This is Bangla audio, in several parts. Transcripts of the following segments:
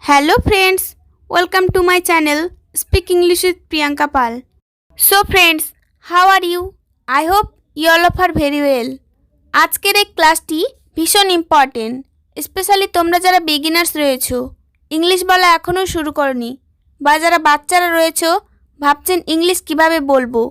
Hello friends, welcome to my channel Speak English with Priyanka Pal. So friends, how are you? I hope you all are very well. আজকের এই ক্লাসটি ভীষণ ইম্পর্টেন্ট, স্পেশালি তোমরা যারা বিগিনার্স রয়েছো, ইংলিশ বলা এখনও শুরু করনি, বা যারা বাচ্চারা রয়েছো ভাবছেন ইংলিশ কিভাবে বলবো।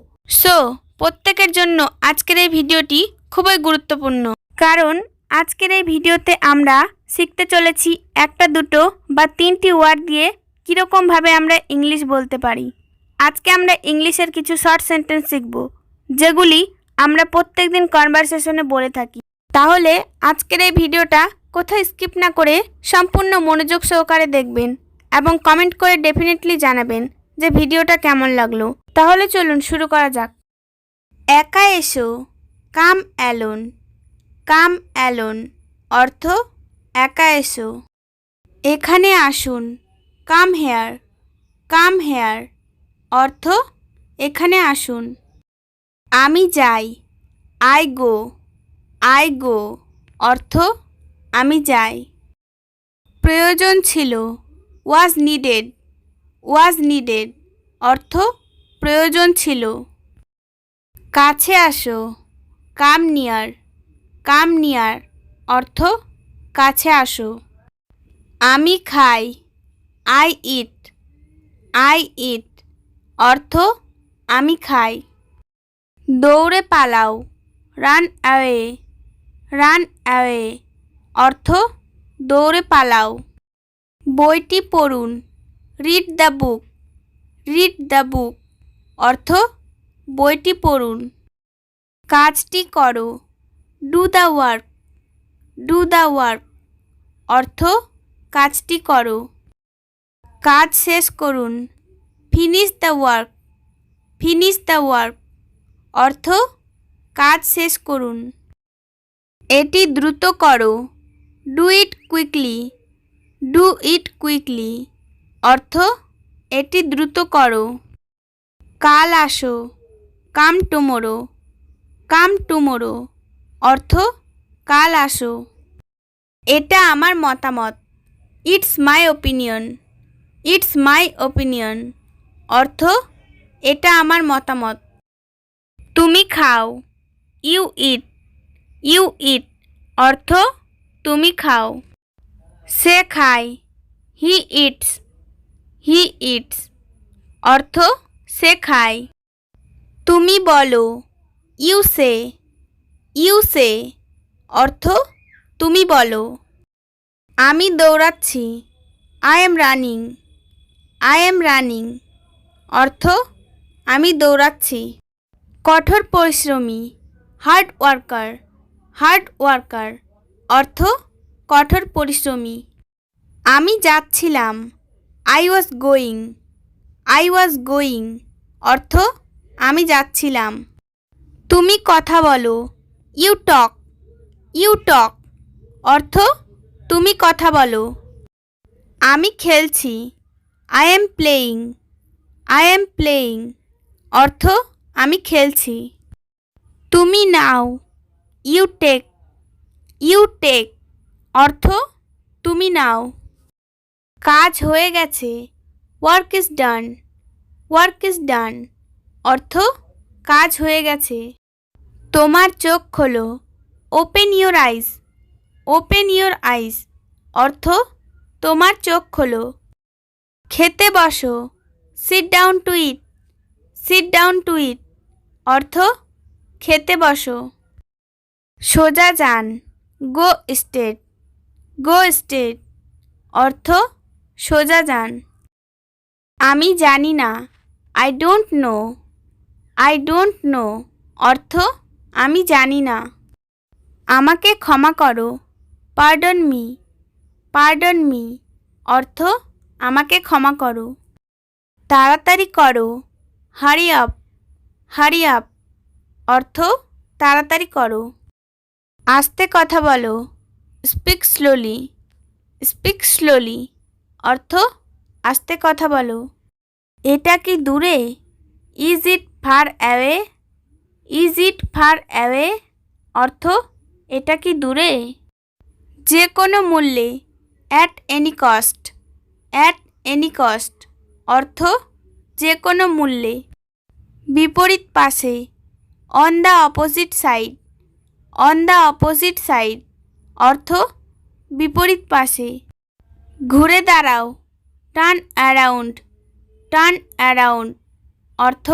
সো প্রত্যেকের জন্য আজকের এই ভিডিওটি খুবই গুরুত্বপূর্ণ, কারণ আজকের এই ভিডিওতে আমরা শিখতে চলেছি একটা দুটো বা তিনটি ওয়ার্ড দিয়ে কীরকমভাবে আমরা ইংলিশ বলতে পারি। আজকে আমরা ইংলিশের কিছু শর্ট সেন্টেন্স শিখব, যেগুলি আমরা প্রত্যেকদিন কনভারসেশনে বলে থাকি। তাহলে আজকের এই ভিডিওটা কোথাও স্কিপ না করে সম্পূর্ণ মনোযোগ সহকারে দেখবেন এবং কমেন্ট করে ডেফিনেটলি জানাবেন যে ভিডিওটা কেমন লাগলো। তাহলে চলুন শুরু করা যাক। একা এসো, কাম অ্যালোন। কাম অ্যালোন অর্থ একা এসো। এখানে আসুন, কাম হেয়ার। কাম হেয়ার অর্থ এখানে আসুন। আমি যাই, আই গো। আই গো অর্থ আমি যাই। প্রয়োজন ছিল, ওয়াজ নিডেড। ওয়াজ নিডেড অর্থ প্রয়োজন ছিল। কাছে আসো, কাম নিয়ার। কাম নিয়ার অর্থ কাছে আসো। আমি খাই, আই ইট। আই ইট অর্থ আমি খাই। দৌড়ে পালাও, রান অ্যাওয়ে। রান অ্যাওয়ে অর্থ দৌড়ে পালাও। বইটি পড়ুন, read the book. Read the book অর্থ বইটি পড়ুন। কাজটি করো, do the work. Do the work অর্থ কাজটি করো। কাজ শেষ করুন, finish the work. Finish the work অর্থ কাজ শেষ করুন। এটি দ্রুত করো, do it quickly. Do it quickly অর্থ এটি দ্রুত করো। কাল আসো, কাম টুমোরো। কাম টুমোরো অর্থ কাল আসো। এটা আমার মতামত, it's my opinion. It's my opinion অর্থ এটা আমার মতামত। তুমি খাও, ইউ ইট। ইউ ইট অর্থ তুমি খাও। সে খায়, হি ইটস। হি ইটস অর্থ সে খায়। তুমি বলো, ইউ সে। ইউ সে অর্থ তুমি বলো। আমি দৌড়াচ্ছি, I am running. I am running অর্থ আমি দৌড়াচ্ছি। কঠোর পরিশ্রমী, হার্ড ওয়ার্কার। হার্ড ওয়ার্কার অর্থ কঠোর পরিশ্রমী। আমি যাচ্ছিলাম, I was going. I was going অর্থ আমি যাচ্ছিলাম। তুমি কথা বলো, ইউ টক। ইউ টক অর্থ তুমি কথা বলো। আমি খেলছি, I am playing. I am playing অর্থ আমি খেলছি। তুমি নাও, ইউ টেক। ইউ টেক অর্থ তুমি নাও। কাজ হয়ে গেছে, work is done. Work is done অর্থ কাজ হয়ে গেছে। তোমার চোখ খোলো, open your eyes. Open your eyes অর্থ তোমার চোখ খোলো। খেতে বসো, sit down to eat. Sit down to eat অর্থ খেতে বসো। সোজা যান, গো স্ট্রেট। গো স্ট্রেট অর্থ সোজা যান। আমি জানি না, I don't know. I don't know অর্থ আমি জানি না। আমাকে ক্ষমা করো, পার্ডন মি। পার্ডন মি অর্থ আমাকে ক্ষমা করো। তাড়াতাড়ি করো, হারি আপ। হারি আপ অর্থ তাড়াতাড়ি করো। আস্তে কথা বলো, স্পিক স্লোলি। স্পিক স্লোলি অর্থ আস্তে কথা বলো। এটা কি দূরে, is it far away. Is it far away অর্থ এটা কি দূরে। যে কোনো মূল্যে, at any cost. At any cost অর্থ যে কোনো মূল্যে। বিপরীত পাশে on the opposite side, on the opposite side অর্থ বিপরীত পাশে। ঘুরে দাঁড়াও, টার্ন অ্যারাউন্ড, টার্ন অ্যারাউন্ড অর্থ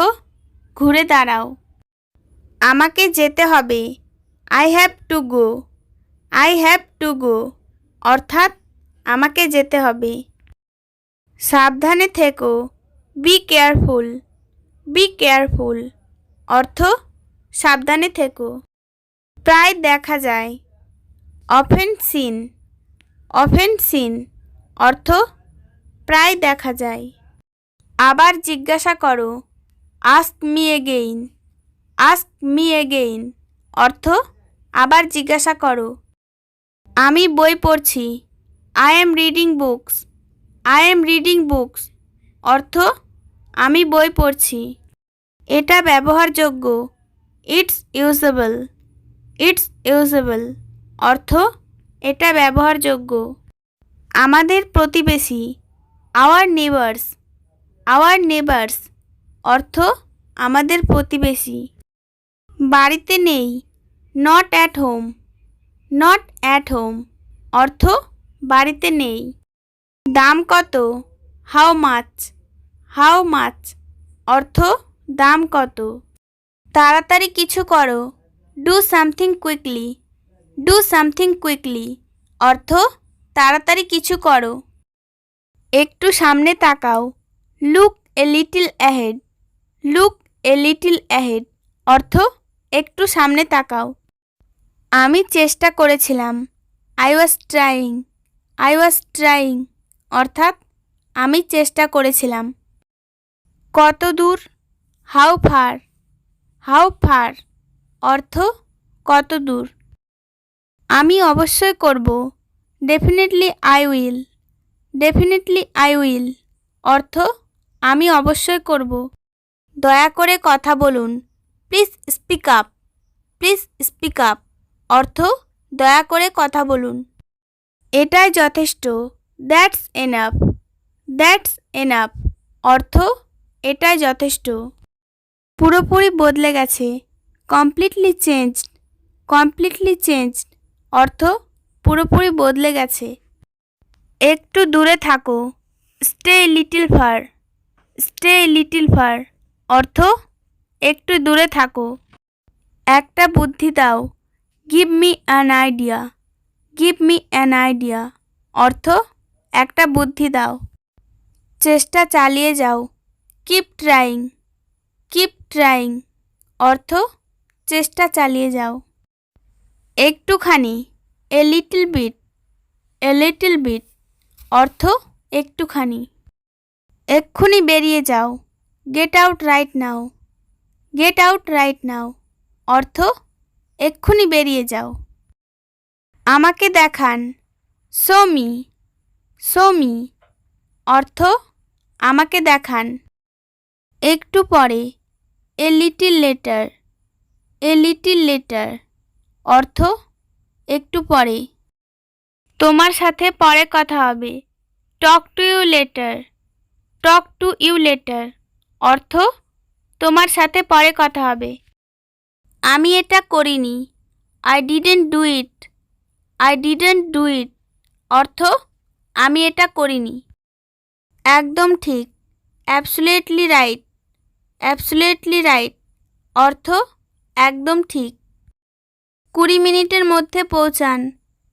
ঘুরে দাঁড়াও। আমাকে যেতে হবে, I have to go, I have to go অর্থাৎ আমাকে যেতে হবে। সাবধানে থেকো, বি কেয়ারফুল, বি কেয়ারফুল অর্থ সাবধানে থেকো। প্রায় দেখা যায়, অফেন সিন, অফেন সিন অর্থ প্রায় দেখা যায়। আবার জিজ্ঞাসা করো, ask me again, ask me again অর্থ আবার জিজ্ঞাসা করো। আমি বই পড়ছি, I am reading books, I am reading books অর্থ আমি বই পড়ছি। এটা ব্যবহারযোগ্য, ইটস ইউজেবল, ইটস ইউজেবল অর্থ এটা ব্যবহারযোগ্য। আমাদের প্রতিবেশী, আওয়ার নেবার্স, আওয়ার নেবার্স অর্থ আমাদের প্রতিবেশী। বাড়িতে নেই, not at home, not at home অর্থ বাড়িতে নেই। দাম কত, হাউ মাচ, হাউ মাচ অর্থ দাম কত। তাড়াতাড়ি কিছু করো, do something quickly, do something quickly অর্থ তাড়াতাড়ি কিছু করো। একটু সামনে তাকাও, look a little ahead, look a little ahead অর্থ একটু সামনে তাকাও। আমি চেষ্টা করেছিলাম, I was trying, I was trying অর্থাৎ আমি চেষ্টা করেছিলাম। কত দূর, হাউ ফার, হাউ ফার অর্থ কত দূর। আমি অবশ্যই করব, definitely I will, definitely I will অর্থ আমি অবশ্যই করব। দয়া করে কথা বলুন, please speak up, please speak up অর্থ দয়া করে কথা বলুন। এটাই যথেষ্ট, দ্যাটস এনাফ, দ্যাটস এনাফ অর্থ এটাই যথেষ্ট। পুরোপুরি বদলে গেছে, কমপ্লিটলি চেঞ্জড, কমপ্লিটলি চেঞ্জড অর্থ পুরোপুরি বদলে গেছে। একটু দূরে থাকো, stay little far, stay little far অর্থ একটু দূরে থাকো। একটা বুদ্ধি দাও, give me an idea, give me an idea অর্থ একটা বুদ্ধি দাও। চেষ্টা চালিয়ে যাও, কিপ ট্রাইং, কিপ ট্রাইং অর্থ চেষ্টা চালিয়ে যাও। একটুখানি, a little bit, a little bit অর্থ একটুখানি। এক্ষুনি বেরিয়ে যাও, get out right now, get out right now অর্থ এক্ষুনি বেরিয়ে যাও। আমাকে দেখান, শো মি, শো মি অর্থ আমাকে দেখান। একটু পরে, a little later, a little later অর্থ একটু পরে। তোমার সাথে পরে কথা হবে, talk to you later, talk to you later অর্থ তোমার সাথে পরে কথা হবে। আমি এটা করিনি, I didn't do it, I didn't do it অর্থ আমি এটা করিনি। একদম ঠিক, অ্যাবসলিউটলি রাইট, অ্যাবসলিউটলি রাইট অর্থ একদম ঠিক। 20 মিনিটের মধ্যে পৌঁছান,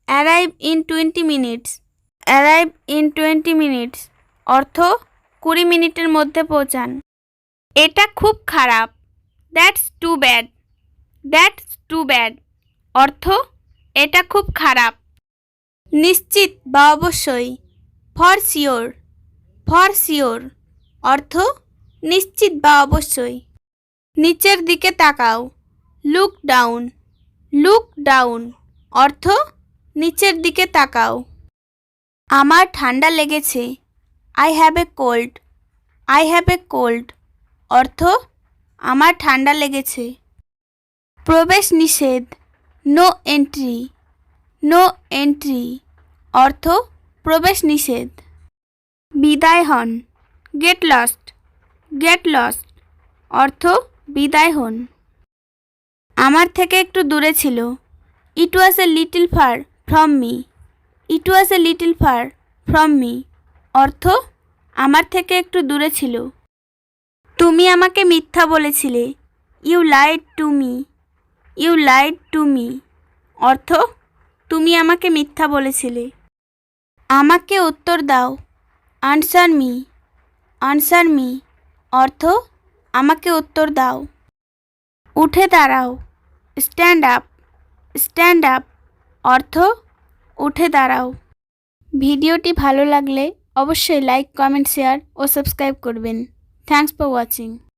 arrive in 20 minutes, arrive in 20 minutes অর্থ 20 মিনিটের মধ্যে পৌঁছান। এটা খুব খারাপ, that's too bad, that's too bad অর্থ এটা খুব খারাপ। নিশ্চিত বা অবশ্যই, ফর শিওর, ফর শিওর অর্থ নিশ্চিত বা অবশ্যই। নিচের দিকে তাকাও, লুক ডাউন, লুক ডাউন অর্থ নিচের দিকে তাকাও। আমার ঠান্ডা লেগেছে, I have a cold, I have a cold অর্থ আমার ঠান্ডা লেগেছে। প্রবেশ নিষেধ, নো এন্ট্রি, নো এন্ট্রি অর্থ প্রবেশ নিষেধ। বিদায় হন। গেট লস্ট, গেট লস্ট অর্থ বিদায় হন। আমার থেকে একটু দূরে ছিল। It was a little far from me, it was a little far from me অর্থ আমার থেকে একটু দূরে ছিল। তুমি আমাকে মিথ্যা বলেছিলে। You lied to me, you lied to me অর্থ তুমি আমাকে মিথ্যা বলেছিলে। আমাকে উত্তর দাও। আনসার মি, আনসার মি অর্থ আমাকে উত্তর দাও। উঠে দাঁড়াও। স্ট্যান্ড আপ, স্ট্যান্ড আপ অর্থ উঠে দাঁড়াও। ভিডিওটি ভালো লাগলে অবশ্যই লাইক, কমেন্ট, শেয়ার ও সাবস্ক্রাইব করবেন। Thanks for watching.